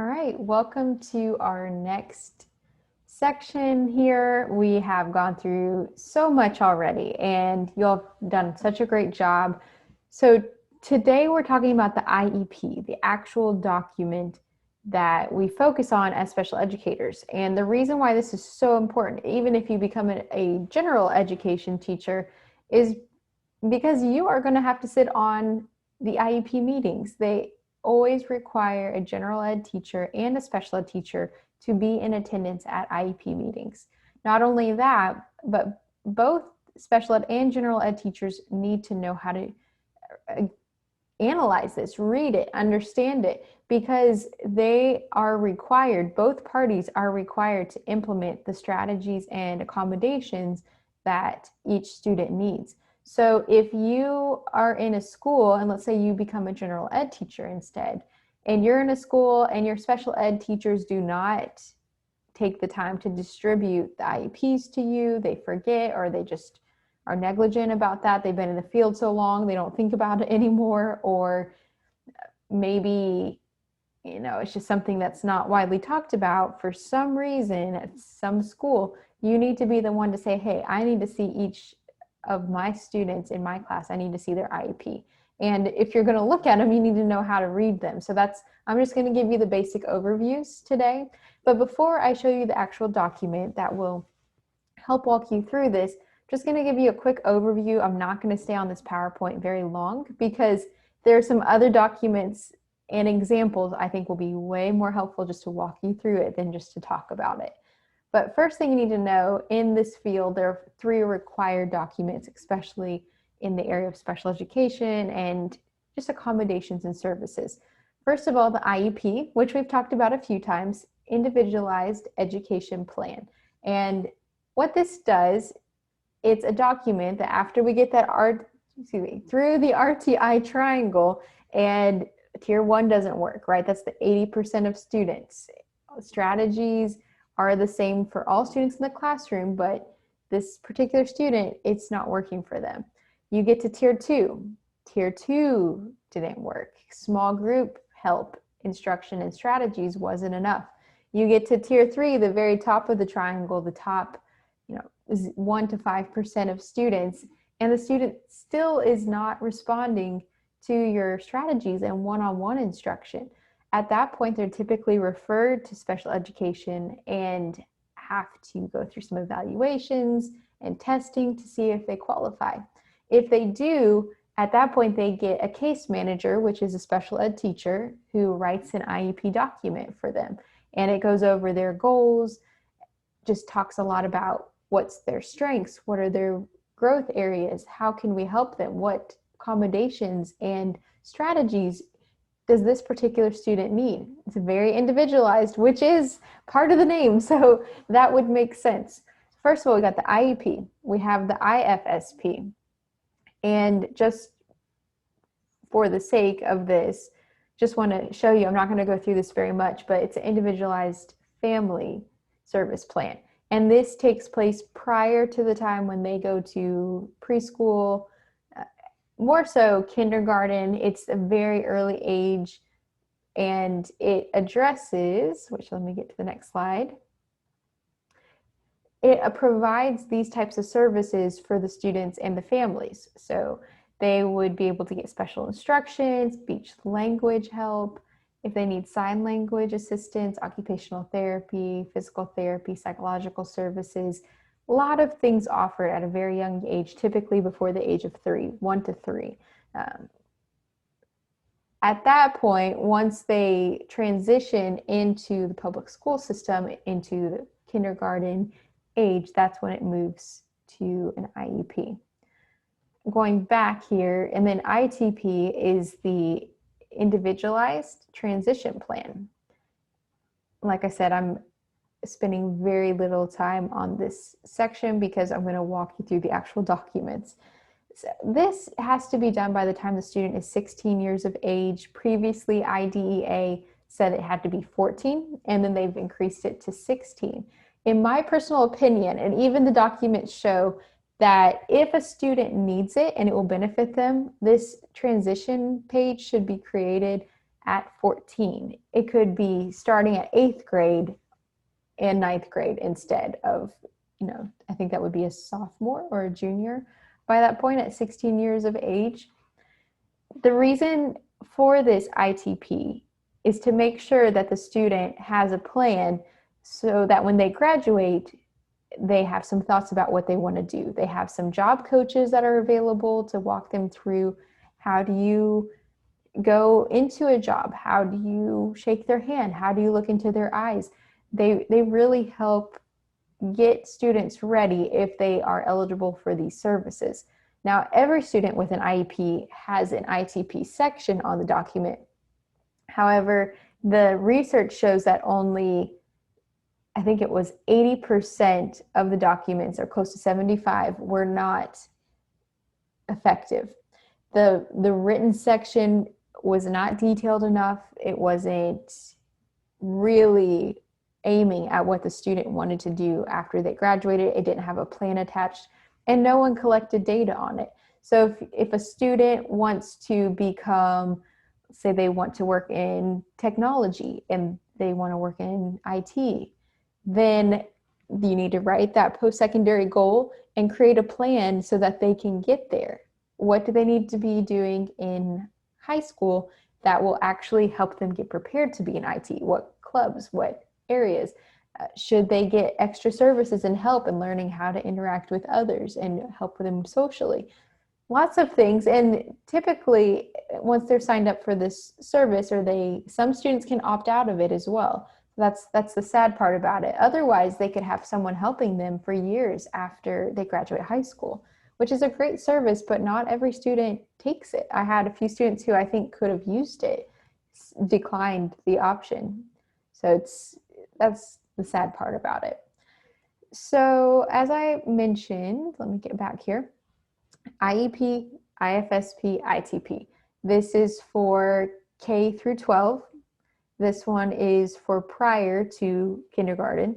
All right, welcome to our next section here. We have gone through so much already, and you all have done such a great job. So today we're talking about the IEP, the actual document that we focus on as special educators. And the reason why this is so important, even if you become a general education teacher, is because you are going to have to sit on the IEP meetings. They always require a general ed teacher and a special ed teacher to be in attendance at IEP meetings. Not only that, but both special ed and general ed teachers need to know how to analyze this, read it, understand it, because they are required, both parties are required to implement the strategies and accommodations that each student needs. So if you are in a school, and let's say you become a general ed teacher instead, and you're in a school and your special ed teachers do not take the time to distribute the IEPs to you, they forget, or they just are negligent about that. They've been in the field so long, they don't think about it anymore, or maybe, it's just something that's not widely talked about for some reason at some school. You need to be the one to say, hey, I need to see each of my students in my class. I need to see their IEP. And if you're going to look at them, you need to know how to read them. So I'm just going to give you the basic overviews today. But before I show you the actual document that will help walk you through this, just going to give you a quick overview. I'm not going to stay on this PowerPoint very long because there are some other documents and examples I think will be way more helpful just to walk you through it than just to talk about it. But first thing you need to know, in this field, there are 3 required documents, especially in the area of special education and just accommodations and services. First of all, the IEP, which we've talked about a few times, Individualized Education Plan. And what this does, it's a document that after we get that through the RTI triangle, and tier 1 doesn't work, right? That's the 80% of students. Strategies are the same for all students in the classroom, but this particular student, it's not working for them. You get to tier 2. Tier 2 didn't work. Small group help, instruction, and strategies wasn't enough. You get to tier 3, the very top of the triangle, the top 1 to 5% of students, and the student still is not responding to your strategies and one-on-one instruction. At that point, they're typically referred to special education and have to go through some evaluations and testing to see if they qualify. If they do, at that point, they get a case manager, which is a special ed teacher who writes an IEP document for them. And it goes over their goals, just talks a lot about what's their strengths, what are their growth areas, how can we help them, what accommodations and strategies does this particular student need? It's very individualized, which is part of the name, so that would make sense. First of all, we got the IEP. We have the IFSP. And just for the sake of this, just want to show you, I'm not going to go through this very much, but it's an individualized family service plan. And this takes place prior to the time when they go to preschool, more so kindergarten. It's a very early age, and it addresses, which let me get to the next slide. It provides these types of services for the students and the families. So they would be able to get special instruction, speech language help, if they need sign language assistance, occupational therapy, physical therapy, psychological services. A lot of things offered at a very young age, typically before the age of 1 to 3. At that point, once they transition into the public school system, into the kindergarten age, that's when it moves to an IEP. Going back here, and then ITP is the Individualized Transition Plan. Like I said, I'm spending very little time on this section because I'm going to walk you through the actual documents. So this has to be done by the time the student is 16 years of age. Previously, IDEA said it had to be 14, and then they've increased it to 16. In my personal opinion, and even the documents show that if a student needs it and it will benefit them, this transition page should be created at 14. It could be starting at 8th grade and 9th grade instead of, I think that would be a sophomore or a junior by that point at 16 years of age. The reason for this ITP is to make sure that the student has a plan so that when they graduate, they have some thoughts about what they want to do. They have some job coaches that are available to walk them through how do you go into a job? How do you shake their hand? How do you look into their eyes? They really help get students ready if they are eligible for these services. Now, every student with an IEP has an ITP section on the document. However, the research shows that only, I think it was 80% of the documents, or close to 75, were not effective. The written section was not detailed enough. It wasn't really aiming at what the student wanted to do after they graduated. It didn't have a plan attached, and no one collected data on it. So if a student wants to become, say they want to work in technology and they want to work in IT, then you need to write that post-secondary goal and create a plan so that they can get there. What do they need to be doing in high school that will actually help them get prepared to be in IT? What clubs, what areas? Should they get extra services and help in learning how to interact with others and help them socially? Lots of things. And typically, once they're signed up for this service, some students can opt out of it as well. That's the sad part about it. Otherwise, they could have someone helping them for years after they graduate high school, which is a great service, but not every student takes it. I had a few students who I think could have used it, declined the option. So that's the sad part about it. So as I mentioned, let me get back here. IEP, IFSP, ITP. This is for K through 12. This one is for prior to kindergarten.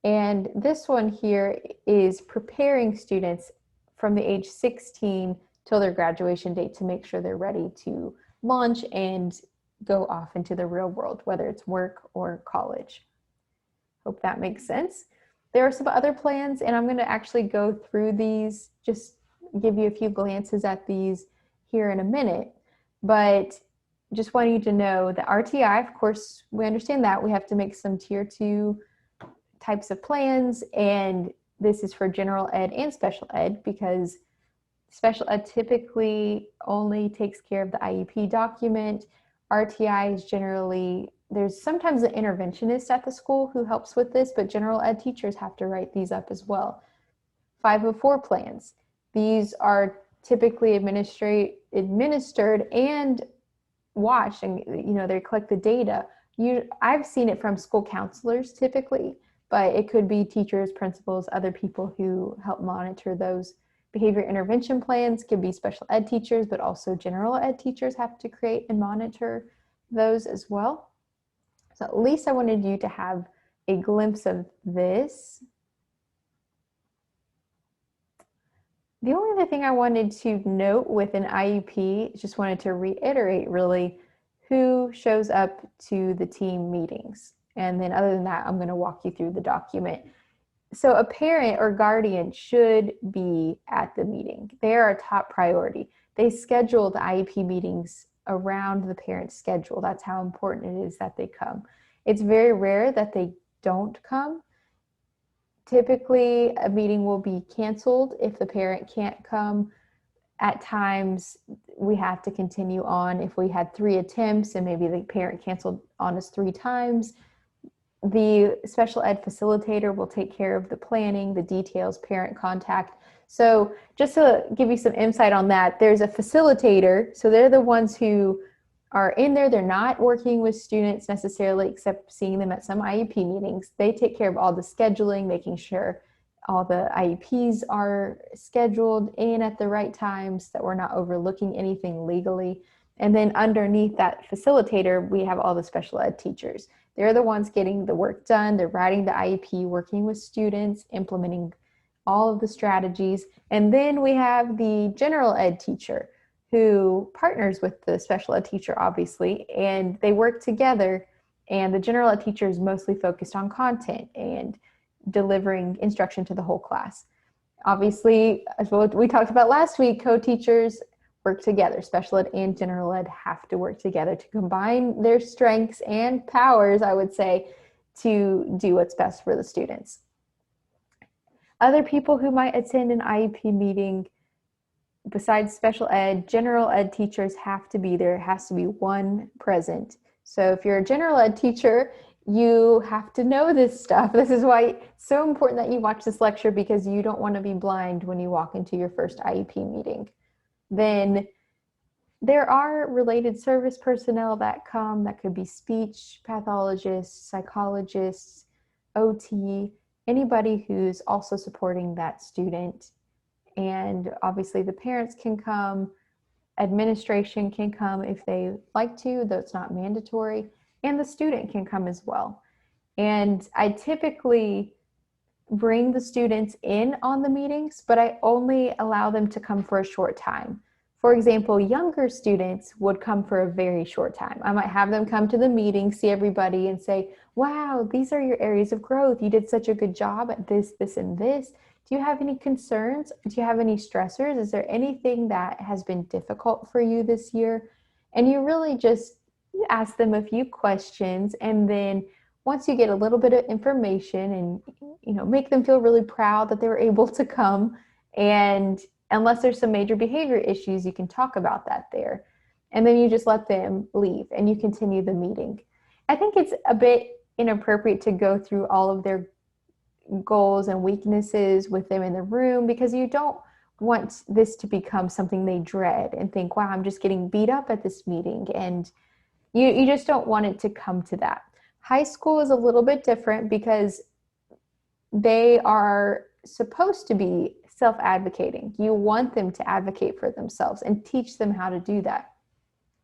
And this one here is preparing students from the age 16 till their graduation date to make sure they're ready to launch and go off into the real world, whether it's work or college. Hope that makes sense. There are some other plans, and I'm going to actually go through these, just give you a few glances at these here in a minute. But just want you to know that RTI, of course, we understand that. We have to make some tier 2 types of plans, and this is for general ed and special ed, because special ed typically only takes care of the IEP document. RTI is generally, there's sometimes an interventionist at the school who helps with this, but general ed teachers have to write these up as well. 504 plans. These are typically administered and watched, and they collect the data. I've seen it from school counselors typically, but it could be teachers, principals, other people who help monitor those. Behavior intervention plans could be special ed teachers, but also general ed teachers have to create and monitor those as well. So at least I wanted you to have a glimpse of this. The only other thing I wanted to note with an IEP, just wanted to reiterate really who shows up to the team meetings. And then other than that, I'm going to walk you through the document. So a parent or guardian should be at the meeting. They are a top priority. They schedule the IEP meetings around the parent's schedule. That's how important it is that they come. It's very rare that they don't come. Typically, a meeting will be canceled if the parent can't come. At times, we have to continue on. If we had 3 attempts and maybe the parent canceled on us 3 times, the special ed facilitator will take care of the planning, the details, parent contact. So just to give you some insight on that, there's a facilitator. So they're the ones who are in there. They're not working with students necessarily, except seeing them at some IEP meetings. They take care of all the scheduling, making sure all the IEPs are scheduled in at the right times, that we're not overlooking anything legally. And then underneath that facilitator, we have all the special ed teachers. They're the ones getting the work done. They're writing the IEP, working with students, implementing all of the strategies. And then we have the general ed teacher who partners with the special ed teacher, obviously, and they work together. And the general ed teacher is mostly focused on content and delivering instruction to the whole class. Obviously, as what we talked about last week, co-teachers work together. Special ed and general ed have to work together to combine their strengths and powers, I would say, to do what's best for the students. Other people who might attend an IEP meeting besides special ed, general ed teachers have to be there. It has to be one present. So if you're a general ed teacher, you have to know this stuff. This is why it's so important that you watch this lecture, because you don't want to be blind when you walk into your first IEP meeting. Then there are related service personnel that come. That could be speech pathologists, psychologists, OT, anybody who's also supporting that student. And obviously the parents can come, administration can come if they like to, though it's not mandatory, and the student can come as well. And I typically bring the students in on the meetings, but I only allow them to come for a short time. For example, younger students would come for a very short time. I might have them come to the meeting, see everybody, and say, wow, these are your areas of growth. You did such a good job at this, this, and this. Do you have any concerns? Do you have any stressors? Is there anything that has been difficult for you this year? And you really just ask them a few questions, and then once you get a little bit of information and make them feel really proud that they were able to come, and unless there's some major behavior issues, you can talk about that there. And then you just let them leave and you continue the meeting. I think it's a bit inappropriate to go through all of their goals and weaknesses with them in the room, because you don't want this to become something they dread and think, wow, I'm just getting beat up at this meeting. And you just don't want it to come to that. High school is a little bit different because they are supposed to be self-advocating. You want them to advocate for themselves and teach them how to do that.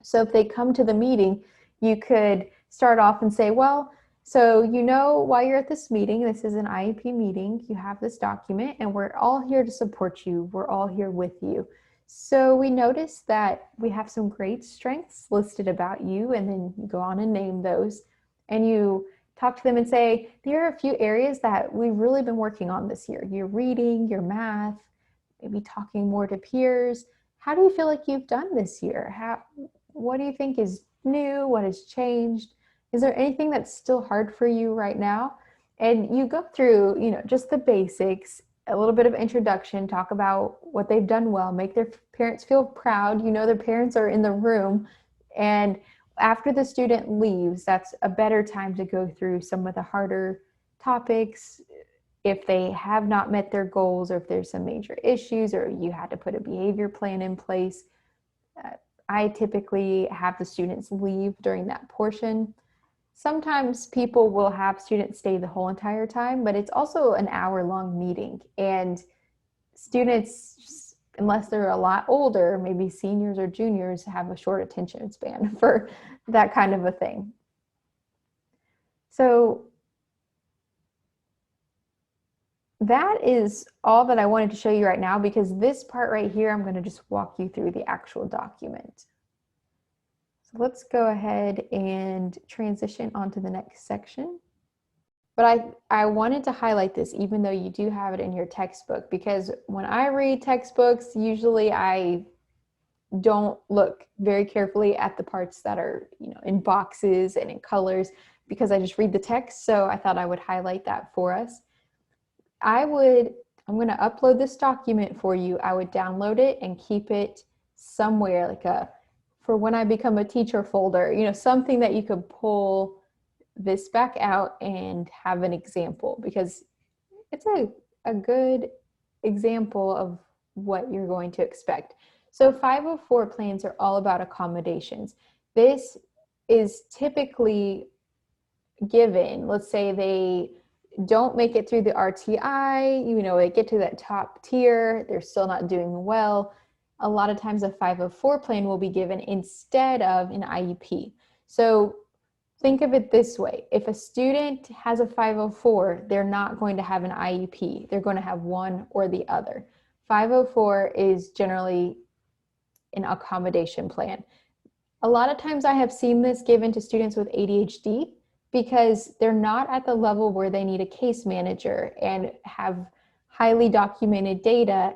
So if they come to the meeting, you could start off and say, well, so why you're at this meeting. This is an IEP meeting. You have this document, and we're all here to support you. We're all here with you. So we noticed that we have some great strengths listed about you, and then you go on and name those. And you talk to them and say, there are a few areas that we've really been working on this year. Your reading, your math, maybe talking more to peers. How do you feel like you've done this year? What do you think is new? What has changed? Is there anything that's still hard for you right now? And you go through, just the basics, a little bit of introduction, talk about what they've done well, make their parents feel proud. Their parents are in the room. And after the student leaves, that's a better time to go through some of the harder topics. If they have not met their goals, or if there's some major issues, or you had to put a behavior plan in place, I typically have the students leave during that portion. Sometimes people will have students stay the whole entire time, but it's also an hour-long meeting. And students, unless they're a lot older, maybe seniors or juniors, have a short attention span for that kind of a thing. So that is all that I wanted to show you right now, because this part right here, I'm going to just walk you through the actual document. So let's go ahead and transition onto the next section. But I wanted to highlight this, even though you do have it in your textbook, because when I read textbooks, usually I don't look very carefully at the parts that are, in boxes and in colors, because I just read the text. So I thought I would highlight that for us. I'm going to upload this document for you. I would download it and keep it somewhere, like for when I become a teacher folder, something that you could pull this back out and have an example, because it's a good example of what you're going to expect. So 504 plans are all about accommodations. This is typically given, let's say they don't make it through the RTI, they get to that top tier, they're still not doing well. A lot of times a 504 plan will be given instead of an IEP. So think of it this way. If a student has a 504, they're not going to have an IEP. They're going to have one or the other. 504 is generally an accommodation plan. A lot of times I have seen this given to students with ADHD because they're not at the level where they need a case manager and have highly documented data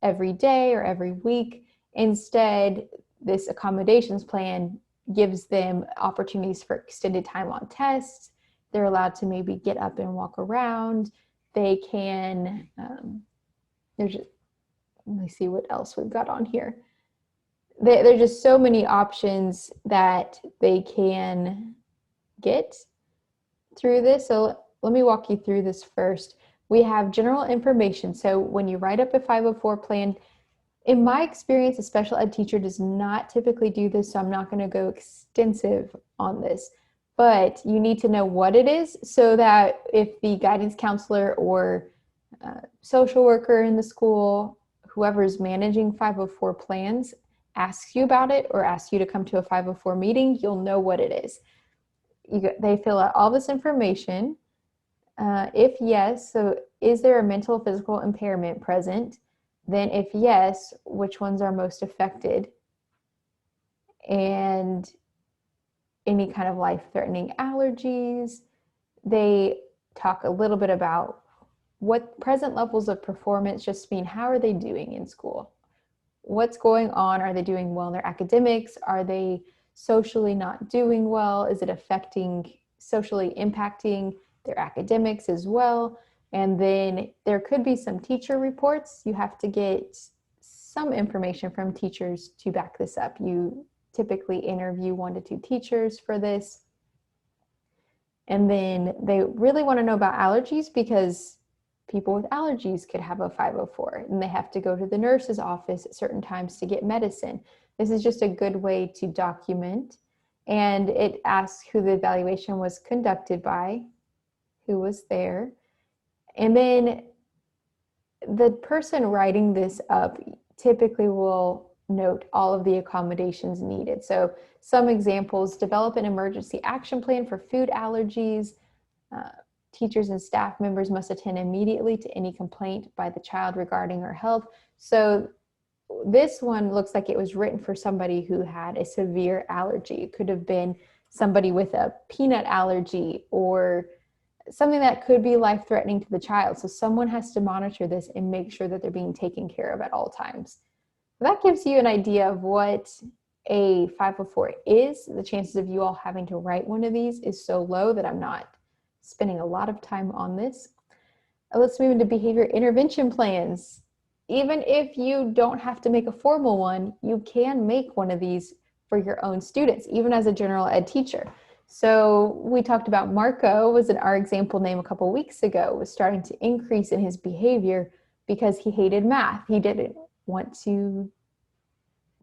every day or every week. Instead, this accommodations plan gives them opportunities for extended time on tests. They're allowed to maybe get up and walk around. They can, let me see what else we've got on here. There's just so many options that they can get through this. So let me walk you through this first. We have general information. So when you write up a 504 plan, in my experience, a special ed teacher does not typically do this, so I'm not going to go extensive on this. But you need to know what it is so that if the guidance counselor or social worker in the school, whoever is managing 504 plans, asks you about it or asks you to come to a 504 meeting, you'll know what it is. They fill out all this information. If yes, so is there a mental, physical impairment present? Then if yes, which ones are most affected? And any kind of life-threatening allergies. They talk a little bit about what present levels of performance just mean. How are they doing in school? What's going on? Are they doing well in their academics? Are they socially not doing well? Is it affecting, socially impacting their academics as well? And then there could be some teacher reports. You have to get some information from teachers to back this up. You typically interview 1 to 2 teachers for this. And then they really want to know about allergies because people with allergies could have a 504 and they have to go to the nurse's office at certain times to get medicine. This is just a good way to document. And it asks who the evaluation was conducted by, who was there. And then the person writing this up typically will note all of the accommodations needed. So some examples: develop an emergency action plan for food allergies. Teachers and staff members must attend immediately to any complaint by the child regarding her health. So this one looks like it was written for somebody who had a severe allergy. It could have been somebody with a peanut allergy or something that could be life-threatening to the child. So someone has to monitor this and make sure that they're being taken care of at all times. So that gives you an idea of what a 504 is. The chances of you all having to write one of these is so low that I'm not spending a lot of time on this. Let's move into behavior intervention plans. Even if you don't have to make a formal one, you can make one of these for your own students, even as a general ed teacher. So we talked about Marco was in our example name a couple weeks ago, was starting to increase in his behavior because he hated math. He didn't want to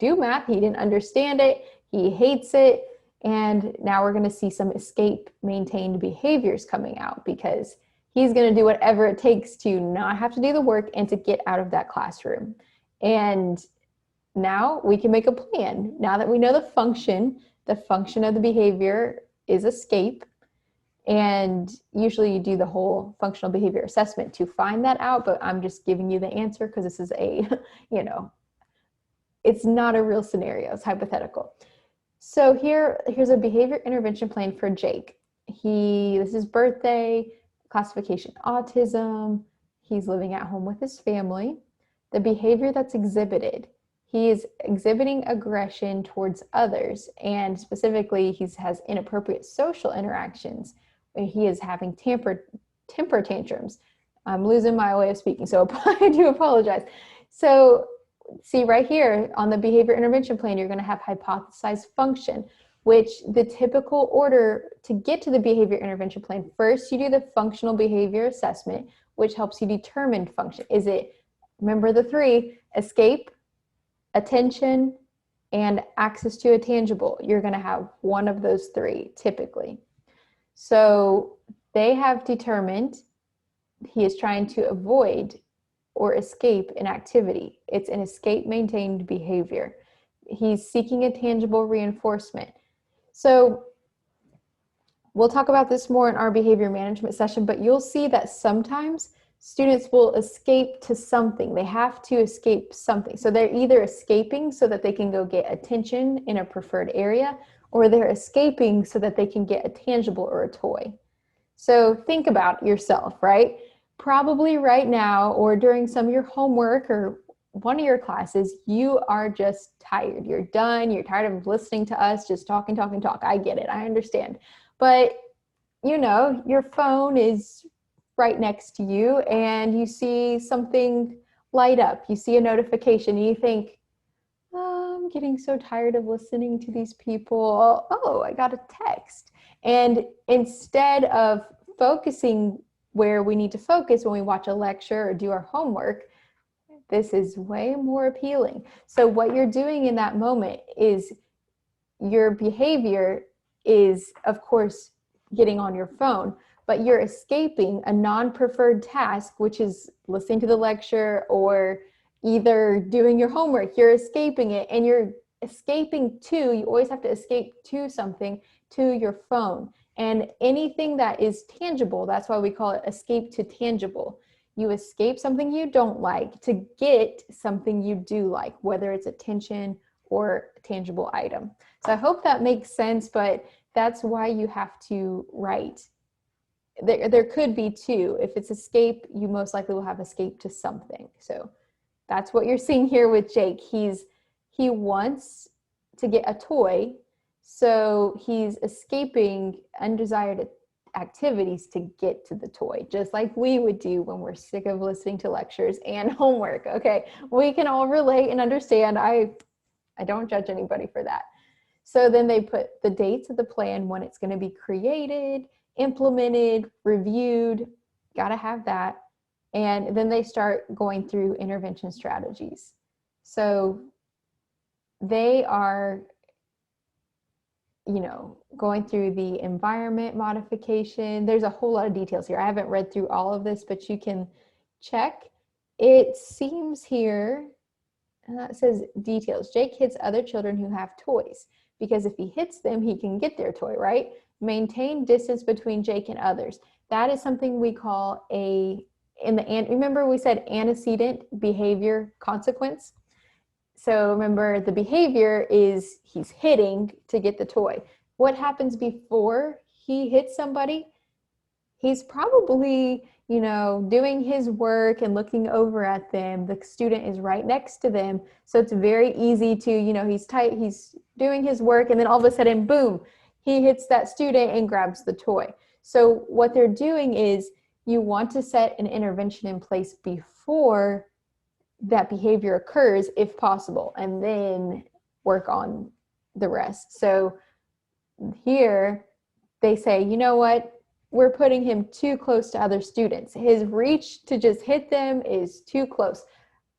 do math. He didn't understand it. He hates it. And now we're going to see some escape maintained behaviors coming out because he's going to do whatever it takes to not have to do the work and to get out of that classroom. And now we can make a plan. Now that we know the function of the behavior is escape. And usually you do the whole functional behavior assessment to find that out, but I'm just giving you the answer because this is a, it's not a real scenario, it's hypothetical. So here's a behavior intervention plan for Jake. This is his birthday, classification autism. He's living at home with his family. The behavior that's exhibited: he is exhibiting aggression towards others, and specifically he has inappropriate social interactions. He is having temper tantrums. I'm losing my way of speaking, so I do apologize. So see right here on the behavior intervention plan, you're going to have hypothesized function, which the typical order to get to the behavior intervention plan: first you do the functional behavior assessment, which helps you determine function. Is it, remember the 3, escape, attention, and access to a tangible? You're going to have one of those 3 typically. So they have determined he is trying to avoid or escape an activity. It's an escape maintained behavior. He's seeking a tangible reinforcement. So we'll talk about this more in our behavior management session, but you'll see that sometimes students will escape to something. They have to escape something. So they're either escaping so that they can go get attention in a preferred area, or they're escaping so that they can get a tangible or a toy. So think about yourself, right? Probably right now or during some of your homework or one of your classes, you are just tired. You're done. You're tired of listening to us just talking, talking, talk. I get it. I understand. But you know, your phone is right next to you and you see something light up. You see a notification and you think, oh, I'm getting so tired of listening to these people. Oh, I got a text. And instead of focusing where we need to focus when we watch a lecture or do our homework, this is way more appealing. So what you're doing in that moment is your behavior is, of course, getting on your phone, but you're escaping a non-preferred task, which is listening to the lecture or either doing your homework. You're escaping it, and you're escaping to, you always have to escape to something, to your phone. And anything that is tangible, that's why we call it escape to tangible. You escape something you don't like to get something you do like, whether it's attention or a tangible item. So I hope that makes sense, but that's why you have to write. There could be two. If it's escape, you most likely will have escape to something. So that's what you're seeing here with Jake. He wants to get a toy, so he's escaping undesired activities to get to the toy, just like we would do when we're sick of listening to lectures and homework. Okay, we can all relate and understand. I don't judge anybody for that. So then they put the dates of the plan, when it's going to be created, implemented, reviewed, got to have that. And then they start going through intervention strategies. So they are, you know, going through the environment modification. There's a whole lot of details here. I haven't read through all of this, but you can check. It seems here, it says details. Jake hits other children who have toys because if he hits them, he can get their toy, right? Maintain distance between Jake and others. That is something we call remember we said antecedent behavior consequence. So remember, the behavior is he's hitting to get the toy. What happens before he hits somebody? He's probably, you know, doing his work and looking over at them. The student is right next to them. So it's very easy to, you know, he's doing his work, and then all of a sudden, boom, he hits that student and grabs the toy. So what they're doing is you want to set an intervention in place before that behavior occurs, if possible, and then work on the rest. So here they say, you know what? We're putting him too close to other students. His reach to just hit them is too close.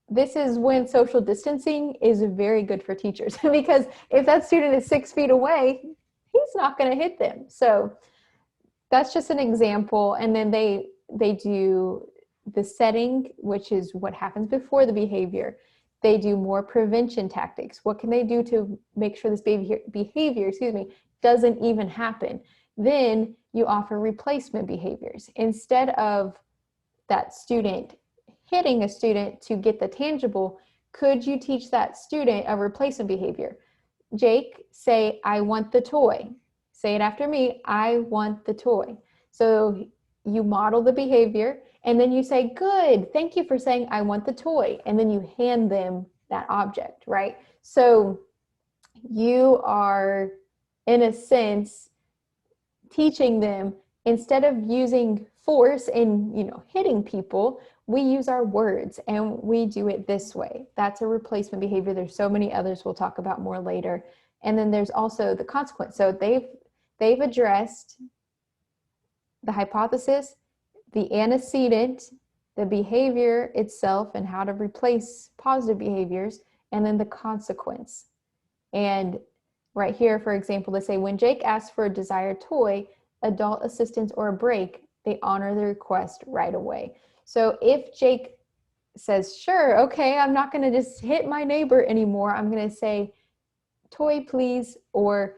This is when social distancing is very good for teachers because if that student is 6 feet away, he's not going to hit them. So that's just an example. And then they do the setting, which is what happens before the behavior. They do more prevention tactics. What can they do to make sure this behavior, doesn't even happen? Then you offer replacement behaviors. Instead of that student hitting a student to get the tangible, could you teach that student a replacement behavior? Jake, say, I want the toy. Say it after me, I want the toy. So you model the behavior, and then you say, good, thank you for saying I want the toy. And then you hand them that object, right? So you are, in a sense, teaching them, instead of using force and, you know, hitting people, we use our words and we do it this way. That's a replacement behavior. There's so many others we'll talk about more later. And then there's also the consequence. So they've addressed the hypothesis, the antecedent, the behavior itself and how to replace positive behaviors, and then the consequence. And right here, for example, they say, when Jake asks for a desired toy, adult assistance, or a break, they honor the request right away. So if Jake says, sure, okay, I'm not going to just hit my neighbor anymore, I'm going to say, toy, please, or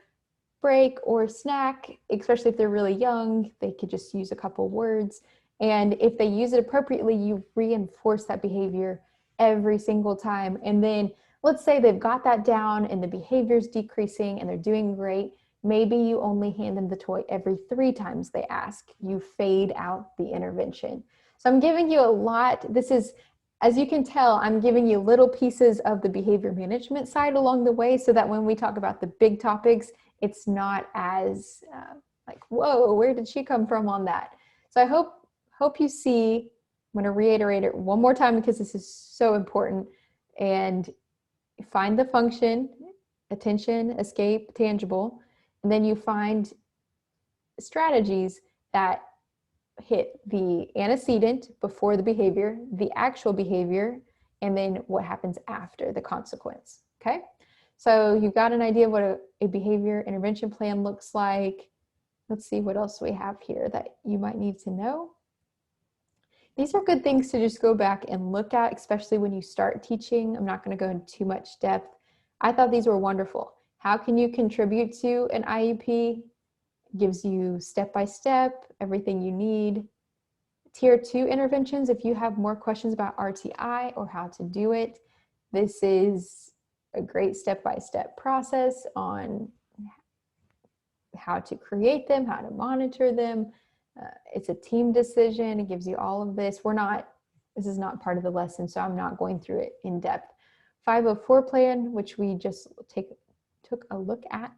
break, or snack, especially if they're really young, they could just use a couple words. And if they use it appropriately, you reinforce that behavior every single time. And then let's say they've got that down and the behavior's decreasing and they're doing great. Maybe you only hand them the toy every 3 times they ask. You fade out the intervention. So I'm giving you a lot. This is, as you can tell, I'm giving you little pieces of the behavior management side along the way so that when we talk about the big topics, it's not as like, whoa, where did she come from on that? So I hope you see. I'm going to reiterate it one more time because this is so important. And find the function, attention, escape, tangible, and then you find strategies that hit the antecedent before the behavior, the actual behavior, and then what happens after the consequence. Okay? So you've got an idea of what a behavior intervention plan looks like. Let's see what else we have here that you might need to know. These are good things to just go back and look at, especially when you start teaching. I'm not going to go into too much depth. I thought these were wonderful. How can you contribute to an IEP? Gives you step-by-step, everything you need. Tier 2 interventions, if you have more questions about RTI or how to do it, this is a great step-by-step process on how to create them, how to monitor them. It's a team decision. It gives you all of this. This is not part of the lesson, so I'm not going through it in depth. 504 plan, which we just took a look at,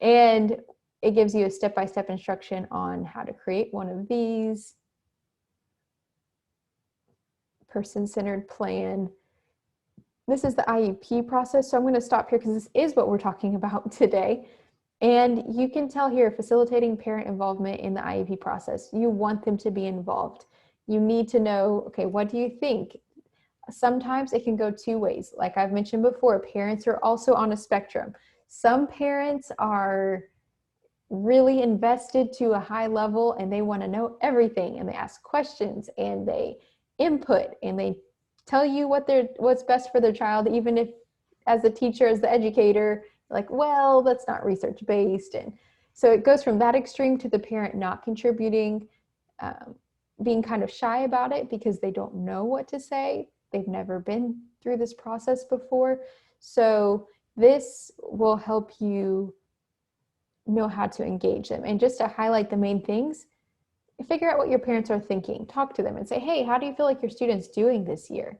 and it gives you a step-by-step instruction on how to create one of these. Person-centered plan. This is the IEP process, so I'm going to stop here because this is what we're talking about today. And you can tell here, facilitating parent involvement in the IEP process. You want them to be involved. You need to know, okay, what do you think? Sometimes it can go 2 ways. Like I've mentioned before, parents are also on a spectrum. Some parents are really invested to a high level and they want to know everything, and they ask questions and they input and they tell you what's best for their child, even if as the teacher, as the educator, like, well, that's not research based. And so it goes from that extreme to the parent not contributing, being kind of shy about it because they don't know what to say. They've never been through this process before. So this will help you know how to engage them. And just to highlight the main things, figure out what your parents are thinking. Talk to them and say, hey, how do you feel like your student's doing this year?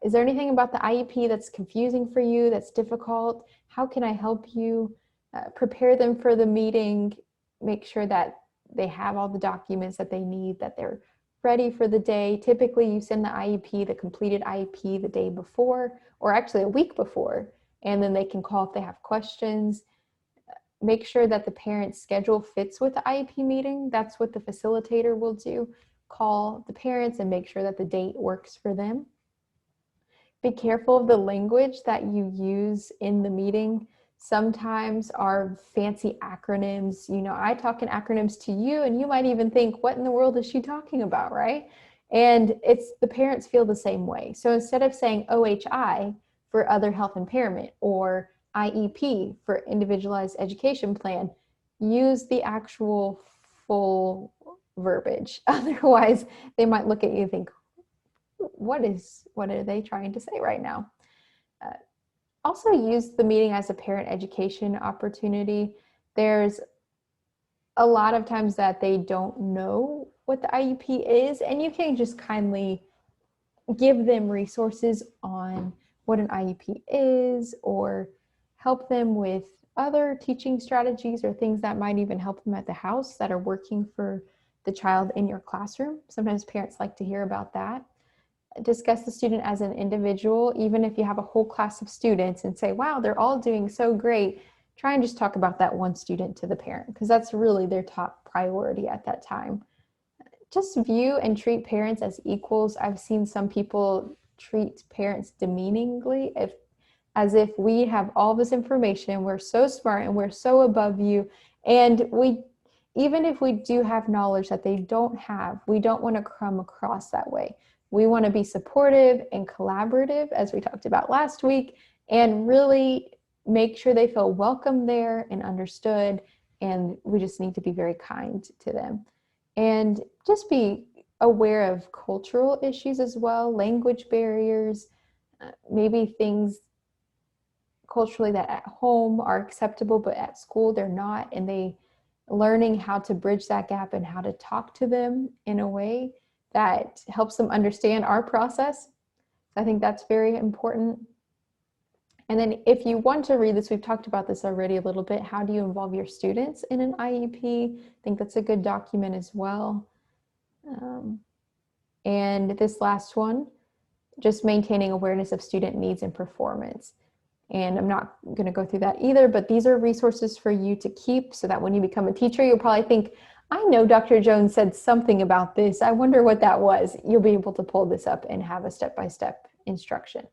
Is there anything about the IEP that's confusing for you, that's difficult? How can I help you? Prepare them for the meeting. Make sure that they have all the documents that they need, that they're ready for the day. Typically, you send the IEP, the completed IEP, the day before, or actually a week before, and then they can call if they have questions. Make sure that the parent's schedule fits with the IEP meeting. That's what the facilitator will do. Call the parents and make sure that the date works for them. Be careful of the language that you use in the meeting. Sometimes our fancy acronyms, I talk in acronyms to you and you might even think, what in the world is she talking about, right? And the parents feel the same way. So instead of saying OHI for other health impairment or IEP for individualized education plan, use the actual full verbiage. Otherwise, they might look at you and think, what are they trying to say right now? Also use the meeting as a parent education opportunity. There's a lot of times that they don't know what the IEP is, and you can just kindly give them resources on what an IEP is, or help them with other teaching strategies or things that might even help them at the house that are working for the child in your classroom. Sometimes parents like to hear about that. Discuss the student as an individual, even if you have a whole class of students, and say, wow, they're all doing so great. Try and just talk about that one student to the parent, because that's really their top priority at that time. Just view and treat parents as equals. I've seen some people treat parents demeaningly, as if we have all this information, we're so smart and we're so above you, and even if we do have knowledge that they don't have, we don't want to come across that way. We want to be supportive and collaborative, as we talked about last week, and really make sure they feel welcome there and understood. And we just need to be very kind to them. And just be aware of cultural issues as well, language barriers, maybe things culturally that at home are acceptable, but at school they're not, and they learning how to bridge that gap and how to talk to them in a way that helps them understand our process. I think that's very important. And then if you want to read this, we've talked about this already a little bit. How do you involve your students in an IEP? I think that's a good document as well. And this last one, just maintaining awareness of student needs and performance. And I'm not going to go through that either, but these are resources for you to keep so that when you become a teacher, you'll probably think, I know Dr. Jones said something about this. I wonder what that was. You'll be able to pull this up and have a step-by-step instruction.